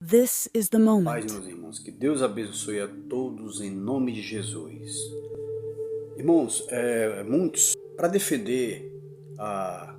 This is the Paz, moment. meus irmãos, que Deus abençoe a todos em nome de Jesus. Irmãos, muitos, para defender a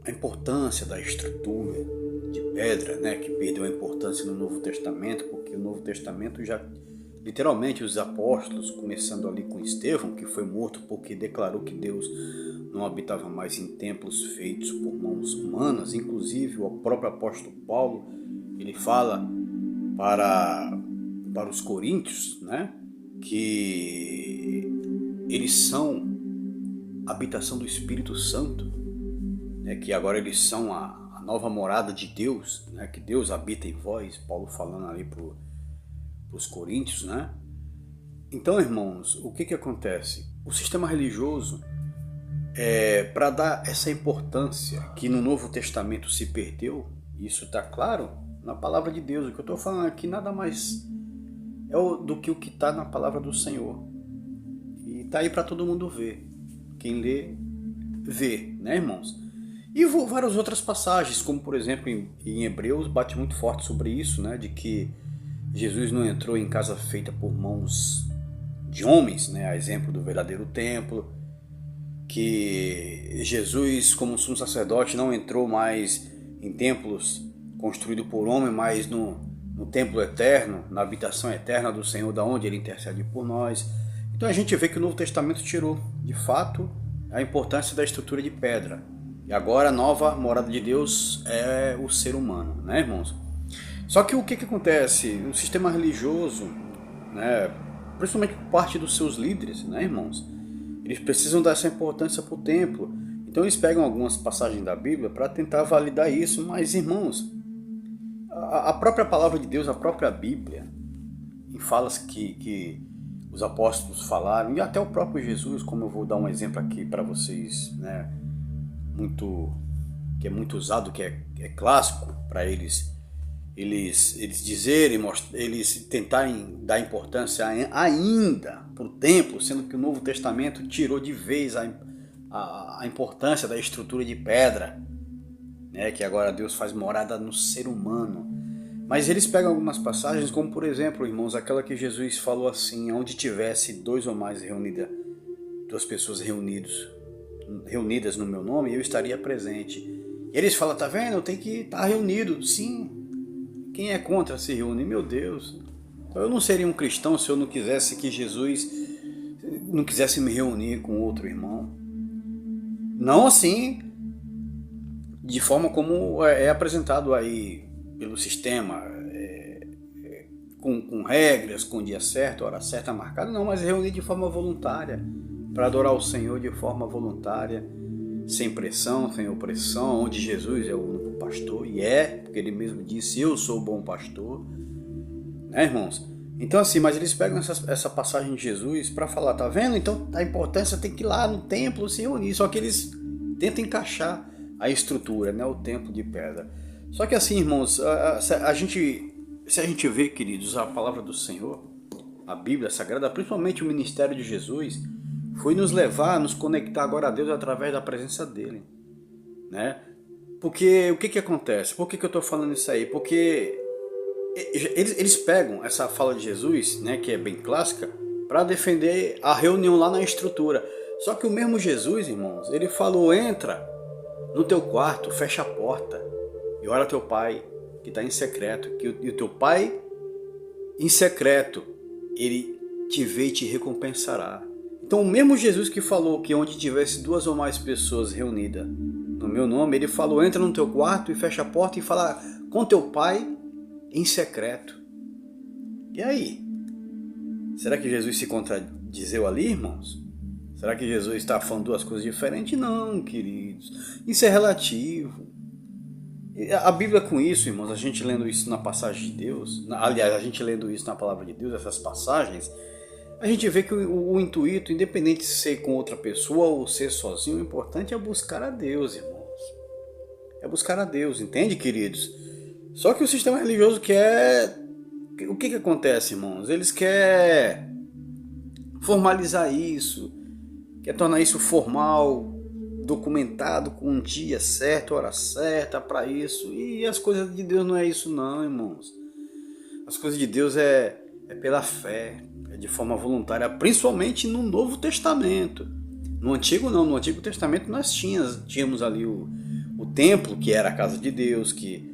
importância da estrutura de pedra, né, que perdeu a importância no Novo Testamento, porque o Novo Testamento já, literalmente, os apóstolos, começando ali com Estevão, que foi morto porque declarou que Deus não habitava mais em templos feitos por mãos humanas. Inclusive, o próprio apóstolo Paulo, ele fala para os coríntios, né, que eles são a habitação do Espírito Santo, né, que agora eles são a nova morada de Deus, né, que Deus habita em vós, Paulo falando ali para os coríntios, né? Então, irmãos, o que acontece? O sistema religioso, para dar essa importância que no Novo Testamento se perdeu, isso está claro na palavra de Deus. O que eu estou falando aqui nada mais do que o que está na palavra do Senhor. E está aí para todo mundo ver. Quem lê, vê, né, irmãos? E várias outras passagens, como por exemplo em Hebreus, bate muito forte sobre isso, né, de que Jesus não entrou em casa feita por mãos de homens, né, a exemplo do verdadeiro templo, que Jesus, como sumo sacerdote, não entrou mais em templos construídos por homem, mas no templo eterno, na habitação eterna do Senhor, da onde Ele intercede por nós. Então a gente vê que o Novo Testamento tirou, de fato, a importância da estrutura de pedra. E agora a nova morada de Deus é o ser humano, né, irmãos? Só que o que acontece? O sistema religioso, né, principalmente por parte dos seus líderes, né, irmãos, eles precisam dar essa importância para o templo. Então eles pegam algumas passagens da Bíblia para tentar validar isso. Mas, irmãos, a própria palavra de Deus, a própria Bíblia, em falas que os apóstolos falaram, e até o próprio Jesus, como eu vou dar um exemplo aqui para vocês, né, que é muito usado, que é clássico para eles dizerem, eles tentarem dar importância ainda para o templo, sendo que o Novo Testamento tirou de vez a importância da estrutura de pedra, né, que agora Deus faz morada no ser humano. Mas eles pegam algumas passagens, como por exemplo, irmãos, aquela que Jesus falou assim: onde tivesse dois ou mais duas pessoas reunidas no meu nome, eu estaria presente. E eles falam: tá vendo? Tem que estar reunido. Sim. Quem é contra se reunir? Meu Deus. Eu não seria um cristão se eu não quisesse que Jesus não quisesse me reunir com outro irmão. Não assim, de forma como é apresentado aí pelo sistema, com regras, com dia certo, hora certa marcada. Não, mas reunir de forma voluntária, para adorar o Senhor de forma voluntária, sem pressão, sem opressão, onde Jesus é o único pastor, e porque ele mesmo disse: eu sou o bom pastor, né, irmãos? Então assim, mas eles pegam essa passagem de Jesus para falar: tá vendo? Então a importância tem que ir lá no templo se reunir. Só que eles tentam encaixar a estrutura, né, o templo de pedra. Só que assim, irmãos, se a gente vê, queridos, a palavra do Senhor, a Bíblia Sagrada, principalmente o ministério de Jesus, foi nos levar, nos conectar agora a Deus através da presença dele, né? Porque o que acontece? Por que eu estou falando isso aí? Porque eles pegam essa fala de Jesus, né, que é bem clássica, para defender a reunião lá na estrutura. Só que o mesmo Jesus, irmãos, ele falou: entra no teu quarto, fecha a porta e ora teu pai que está em secreto, e o teu pai em secreto, ele te vê e te recompensará. Então o mesmo Jesus que falou que onde tivesse duas ou mais pessoas reunidas no meu nome, ele falou: entra no teu quarto e fecha a porta e fala com teu pai em secreto. E aí? Será que Jesus se contradizeu ali, irmãos? Será que Jesus está falando duas coisas diferentes? Não, queridos. Isso é relativo. A Bíblia, com isso, irmãos, a gente lendo isso na passagem de Deus, aliás, a gente lendo isso na palavra de Deus, essas passagens, a gente vê que o intuito, independente de ser com outra pessoa ou ser sozinho, o importante é buscar a Deus, irmãos. É buscar a Deus, entende, queridos? Só que o sistema religioso quer... O que acontece, irmãos? Eles querem formalizar isso, quer tornar isso formal, documentado com um dia certo, hora certa para isso. E as coisas de Deus não é isso não, irmãos. As coisas de Deus é pela fé, é de forma voluntária, principalmente no Novo Testamento. No Antigo não, no Antigo Testamento nós tínhamos ali o templo, que era a casa de Deus, que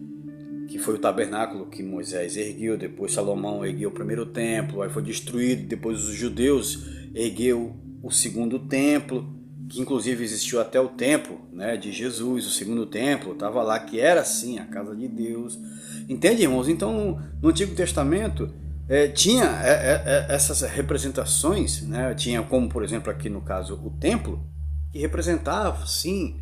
foi o tabernáculo que Moisés ergueu, depois Salomão ergueu o primeiro templo, aí foi destruído, depois os judeus ergueu o segundo templo, que inclusive existiu até o tempo, né, de Jesus, o segundo templo, estava lá, que era sim a casa de Deus. Entende, irmãos? Então, no Antigo Testamento, tinha essas representações, né? Tinha como, por exemplo, aqui no caso, o templo, que representava, sim,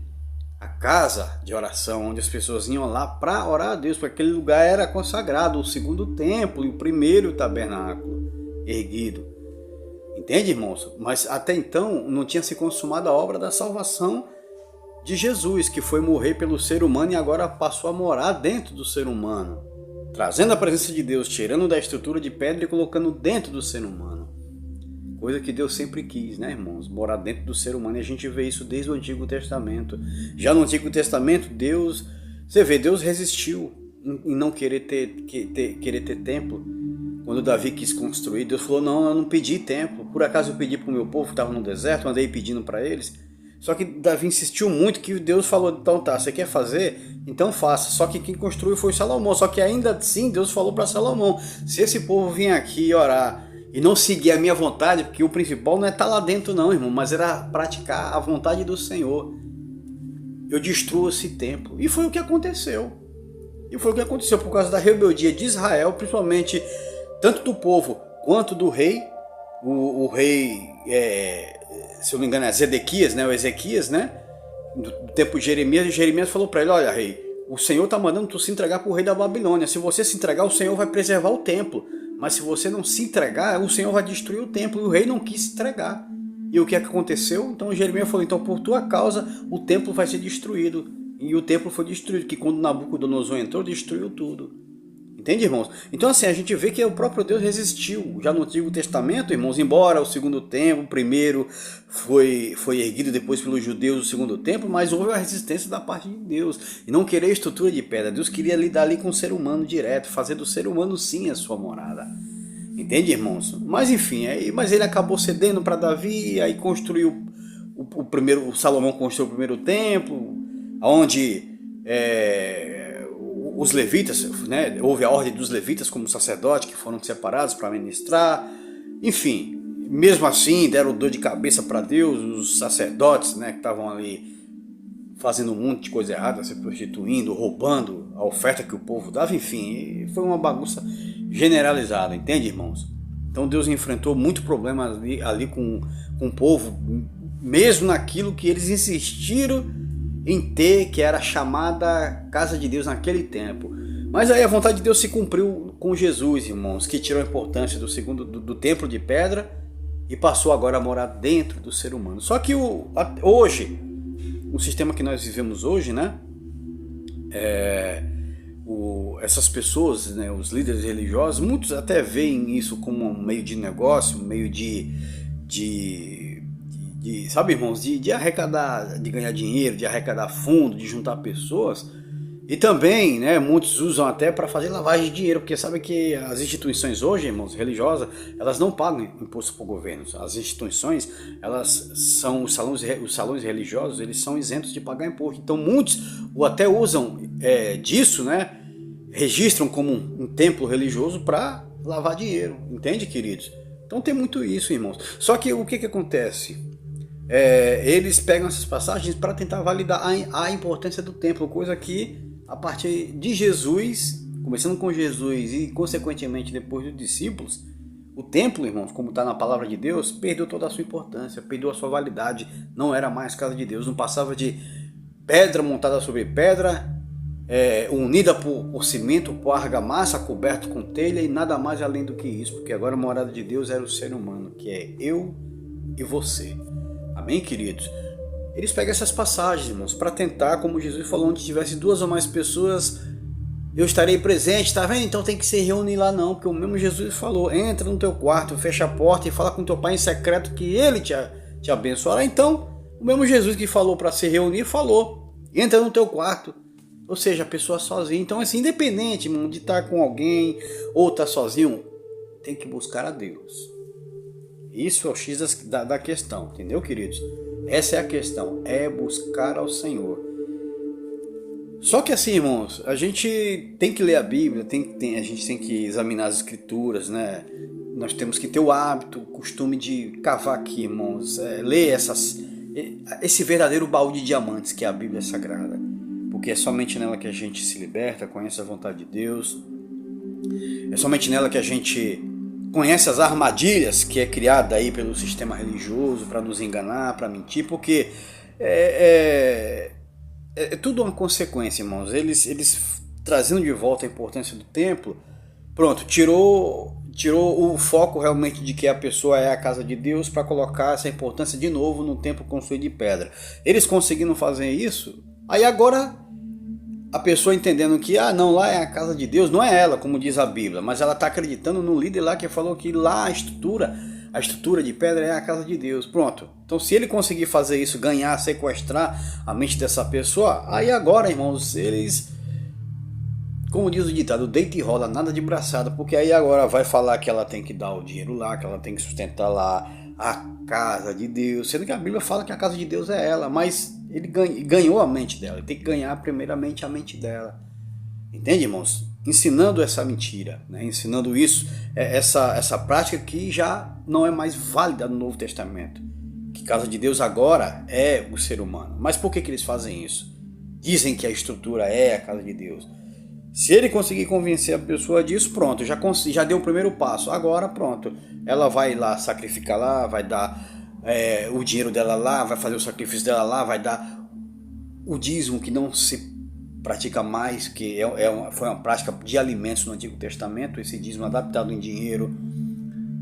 a casa de oração, onde as pessoas iam lá para orar a Deus, porque aquele lugar era consagrado, o segundo templo e o primeiro tabernáculo erguido. Entende, irmãos? Mas até então não tinha se consumado a obra da salvação de Jesus, que foi morrer pelo ser humano e agora passou a morar dentro do ser humano, trazendo a presença de Deus, tirando da estrutura de pedra e colocando dentro do ser humano. Coisa que Deus sempre quis, né, irmãos? Morar dentro do ser humano, e a gente vê isso desde o Antigo Testamento. Já no Antigo Testamento, você vê, Deus resistiu em não querer ter templo. Quando Davi quis construir, Deus falou, não, eu não pedi templo. Por acaso eu pedi para o meu povo que estava no deserto, andei pedindo para eles. Só que Davi insistiu muito, que Deus falou, então tá, você quer fazer? Então faça. Só que quem construiu foi Salomão. Só que ainda assim Deus falou para Salomão, se esse povo vir aqui orar e não seguir a minha vontade, porque o principal não é estar lá dentro não, irmão, mas era praticar a vontade do Senhor, eu destruo esse templo. E foi o que aconteceu. E foi o que aconteceu por causa da rebeldia de Israel, principalmente tanto do povo quanto do rei. O rei, se eu não me engano, é Zedequias, né? O Ezequias, né? Do tempo de Jeremias, e Jeremias falou para ele, olha, rei, o Senhor está mandando tu se entregar para o rei da Babilônia. Se você se entregar, o Senhor vai preservar o templo. Mas se você não se entregar, o Senhor vai destruir o templo. E o rei não quis se entregar. E o que é que aconteceu? Então Jeremias falou, então por tua causa o templo vai ser destruído. E o templo foi destruído, que quando Nabucodonosor entrou, destruiu tudo. Entende, irmãos? Então assim, a gente vê que o próprio Deus resistiu. Já no Antigo Testamento, irmãos, embora o segundo templo, o primeiro foi erguido depois pelos judeus, o segundo templo, mas houve a resistência da parte de Deus. E não querer estrutura de pedra. Deus queria lidar ali com o ser humano direto, fazer do ser humano sim a sua morada. Entende, irmãos? Mas enfim, mas ele acabou cedendo para Davi, aí construiu o Salomão construiu o primeiro templo, onde os levitas, né, houve a ordem dos levitas como sacerdotes que foram separados para ministrar. Enfim, mesmo assim deram dor de cabeça para Deus, os sacerdotes, né, que estavam ali fazendo um monte de coisa errada, se prostituindo, roubando a oferta que o povo dava. Enfim, foi uma bagunça generalizada, entende, irmãos? Então Deus enfrentou muito problema ali com o povo, mesmo naquilo que eles insistiram em ter, que era a chamada casa de Deus naquele tempo. Mas aí a vontade de Deus se cumpriu com Jesus, irmãos, que tirou a importância do templo de pedra e passou agora a morar dentro do ser humano. Só que hoje, o sistema que nós vivemos hoje, né, essas pessoas, né, os líderes religiosos, muitos até veem isso como um meio de negócio, um meio de sabe, irmãos, de arrecadar, de ganhar dinheiro, de arrecadar fundo, de juntar pessoas. E também, né, muitos usam até para fazer lavagem de dinheiro, porque sabe que as instituições hoje, irmãos, religiosas, elas não pagam imposto para o governo. As instituições, elas são os salões religiosos, eles são isentos de pagar imposto. Então muitos até usam disso, né, registram como um templo religioso para lavar dinheiro, entende, queridos? Então tem muito isso, irmãos. Só que o que acontece? Eles pegam essas passagens para tentar validar a importância do templo, coisa que a partir de Jesus, começando com Jesus e consequentemente depois dos discípulos, o templo, irmãos, como está na palavra de Deus, perdeu toda a sua importância, perdeu a sua validade, não era mais casa de Deus, não passava de pedra montada sobre pedra, unida por cimento, por argamassa, coberto com telha e nada mais além do que isso, porque agora a morada de Deus era o ser humano, que é eu e você. Amém, queridos? Eles pegam essas passagens, irmãos, para tentar, como Jesus falou, onde tivesse 2 ou mais pessoas, eu estarei presente, tá vendo? Então tem que se reunir lá não, porque o mesmo Jesus falou, entra no teu quarto, fecha a porta e fala com teu pai em secreto que ele te abençoará. Então, o mesmo Jesus que falou para se reunir, falou, entra no teu quarto Ou seja, a pessoa sozinha. Então, assim, independente, irmão, de estar com alguém ou estar sozinho, tem que buscar a Deus. Isso é o X da questão, entendeu, queridos? Essa é a questão, é buscar ao Senhor. Só que assim, irmãos, a gente tem que ler a Bíblia, a gente tem que examinar as Escrituras, né? Nós temos que ter o hábito, o costume de cavar aqui, irmãos, ler esse verdadeiro baú de diamantes que é a Bíblia Sagrada. Porque é somente nela que a gente se liberta, conhece a vontade de Deus. É somente nela que a gente conhece as armadilhas que é criada aí pelo sistema religioso para nos enganar, para mentir, porque é tudo uma consequência, irmãos. Eles trazendo de volta a importância do templo, pronto, tirou o foco realmente de que a pessoa é a casa de Deus para colocar essa importância de novo no templo construído de pedra. Eles conseguiram fazer isso, aí agora a pessoa entendendo que, não, lá é a casa de Deus, não é ela, como diz a Bíblia, mas ela está acreditando no líder lá que falou que lá a estrutura de pedra é a casa de Deus. Pronto. Então, se ele conseguir fazer isso, ganhar, sequestrar a mente dessa pessoa, aí agora, irmãos, eles, como diz o ditado, deita e rola, nada de braçada, porque aí agora vai falar que ela tem que dar o dinheiro lá, que ela tem que sustentar lá a casa de Deus, sendo que a Bíblia fala que a casa de Deus é ela, mas ele ganhou a mente dela, ele tem que ganhar primeiramente a mente dela. Entende, irmãos? Ensinando essa mentira, né? Ensinando isso, essa prática que já não é mais válida no Novo Testamento. Que casa de Deus agora é o ser humano. Mas por que eles fazem isso? Dizem que a estrutura é a casa de Deus. Se ele conseguir convencer a pessoa disso, pronto, já deu o primeiro passo. Agora, pronto, ela vai lá sacrificar lá, vai dar o dinheiro dela lá, vai fazer o sacrifício dela lá, vai dar o dízimo que não se pratica mais, que foi uma prática de alimentos no Antigo Testamento, esse dízimo adaptado em dinheiro,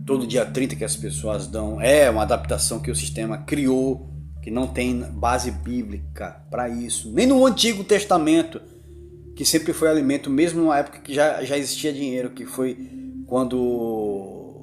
todo dia 30 que as pessoas dão, é uma adaptação que o sistema criou, que não tem base bíblica para isso, nem no Antigo Testamento, que sempre foi alimento, mesmo numa época que já existia dinheiro, que foi quando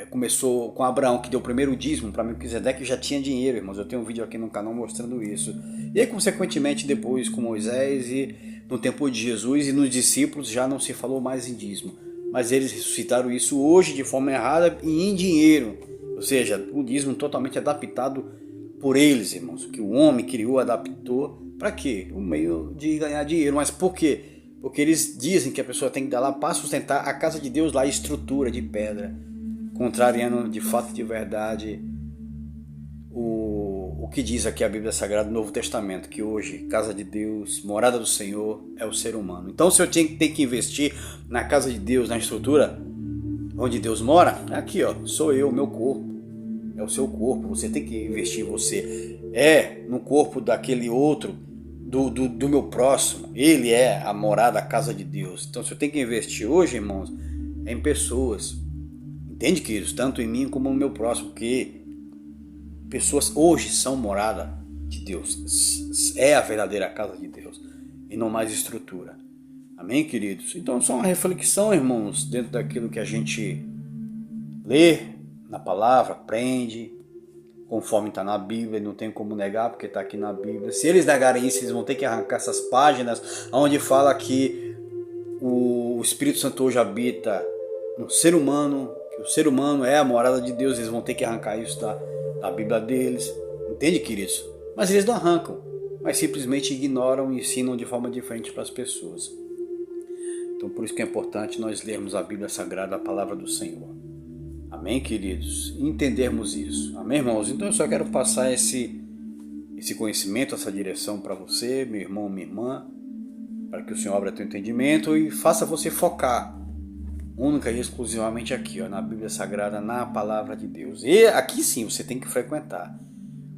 começou com Abraão, que deu o primeiro dízimo para Melquisedeque, já tinha dinheiro, irmãos. Eu tenho um vídeo aqui no canal mostrando isso. E aí, consequentemente, depois com Moisés e no tempo de Jesus e nos discípulos já não se falou mais em dízimo. Mas eles ressuscitaram isso hoje de forma errada e em dinheiro. Ou seja, o dízimo totalmente adaptado por eles, irmãos. Que o homem criou, adaptou. Para quê? Um meio de ganhar dinheiro. Mas por quê? Porque eles dizem que a pessoa tem que dar lá para sustentar a casa de Deus lá, a estrutura de pedra, contrariando de fato de verdade o que diz aqui a Bíblia Sagrada do Novo Testamento, que hoje, casa de Deus, morada do Senhor, é o ser humano. Então, se eu tenho que investir na casa de Deus, na estrutura onde Deus mora, aqui sou eu, meu corpo, é o seu corpo, você tem que investir em você, no corpo daquele outro, do meu próximo, ele é a morada, a casa de Deus. Então, se eu tenho que investir hoje, irmãos, é em pessoas, entende, queridos? Tanto em mim como no meu próximo, que pessoas hoje são morada de Deus, é a verdadeira casa de Deus e não mais estrutura. Amém, queridos? Então, só uma reflexão, irmãos, dentro daquilo que a gente lê na palavra, aprende, conforme está na Bíblia, não tem como negar, porque está aqui na Bíblia. Se eles negarem isso, eles vão ter que arrancar essas páginas onde fala que o Espírito Santo hoje habita no ser humano, que o ser humano é a morada de Deus. Eles vão ter que arrancar isso da Bíblia deles, entende, queridos? Mas eles não arrancam, mas simplesmente ignoram e ensinam de forma diferente para as pessoas. Então, por isso que é importante nós lermos a Bíblia Sagrada, a palavra do Senhor. Amém, queridos? Entendermos isso. Amém, irmãos? Então eu só quero passar esse conhecimento, essa direção para você, meu irmão, minha irmã, para que o Senhor abra teu entendimento e faça você focar única e exclusivamente aqui, na Bíblia Sagrada, na palavra de Deus. E aqui sim você tem que frequentar,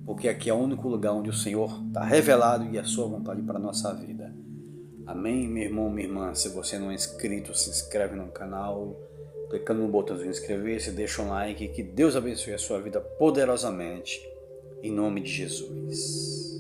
porque aqui é o único lugar onde o Senhor está revelado e a sua vontade para a nossa vida. Amém, meu irmão, minha irmã? Se você não é inscrito, se inscreve no canal, clicando no botãozinho inscrever-se, deixa um like, que Deus abençoe a sua vida poderosamente, em nome de Jesus.